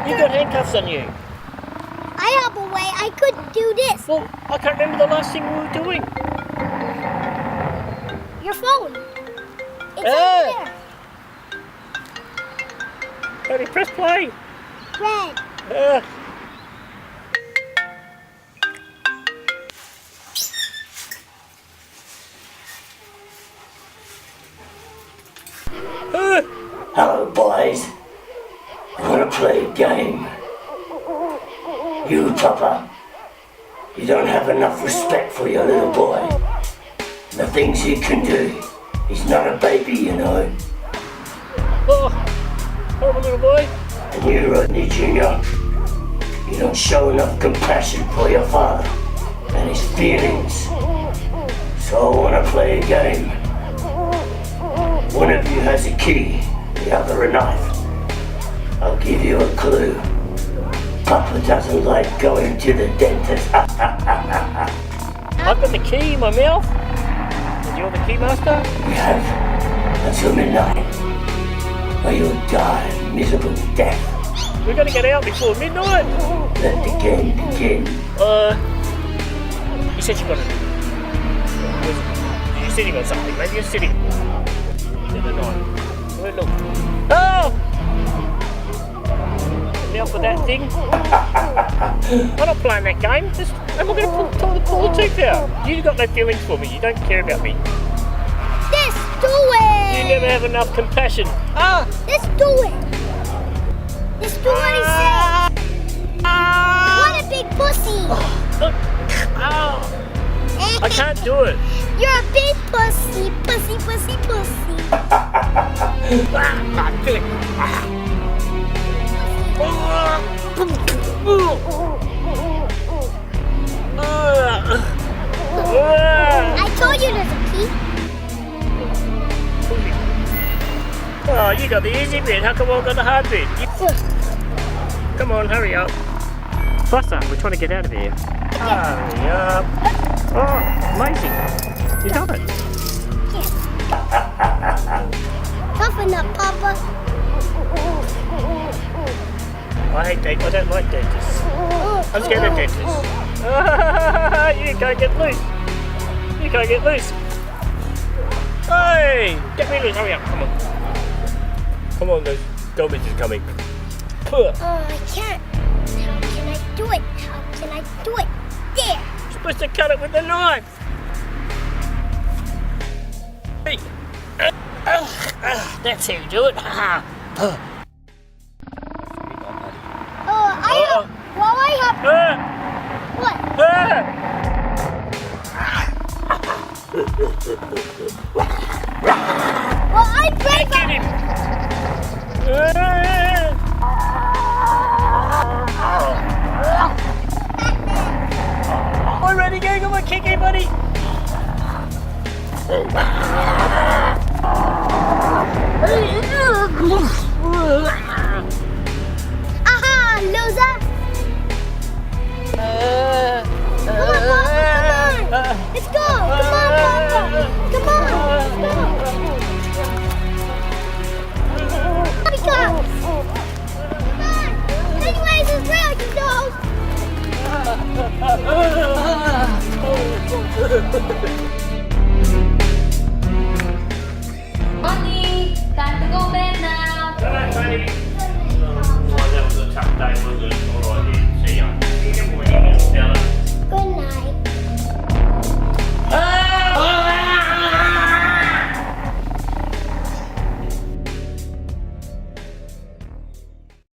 You got handcuffs on you. I have a way I could do this. Well, I can't remember the last thing we were doing. Your phone. It's over there. Ready, press play. Red. Hello, boys. I want to play a game. You, Papa, you don't have enough respect for your little boy. The things he can do. He's not a baby, you know. Oh, horrible little boy. And you, Rodney Jr., you don't show enough compassion for your father and his feelings. So I want to play a game. One of you has a key, the other a knife. I'll give you a clue. Papa doesn't like going to the dentist. I've got the key in my mouth. And you're the key master? You have until midnight, or you'll die a miserable death. We're going to get out before midnight. Let the game begin. You said you got it. You're sitting on something, maybe you're sitting. In the night. Where look? Oh! Now for that thing. I'm not playing that game. I'm not going to pull the tooth out. You've got no feelings for me. You don't care about me. Let's do it. You never have enough compassion. Let's do it. Let's do what he said. What a big pussy. I can't do it. You're a big pussy. Pussy, pussy, pussy. I told you there's a key. Oh, you got the easy bit. How come I got the hard bit? Come on, hurry up. Faster, we're trying to get out of here. Hurry up. Oh, amazing. You done it. Yes. Toughen up, Papa. I hate dentists. I don't like dentists. I'm scared of dentists. You can't get loose. You can't get loose. Hey! Get me loose. Hurry up. Come on. Come on, those garbage is coming. Oh, I can't. How can I do it? How can I do it? There. You're supposed to cut it with a knife. Hey. That's how you do it. I have. What? Well, I'm brave. Get him. Already going on my kick, buddy. Aha, loser. Come on, Papa, come on. Let's go. Come on, Papa. Come on. Let's go. Come on. Anyways, it's real, you know.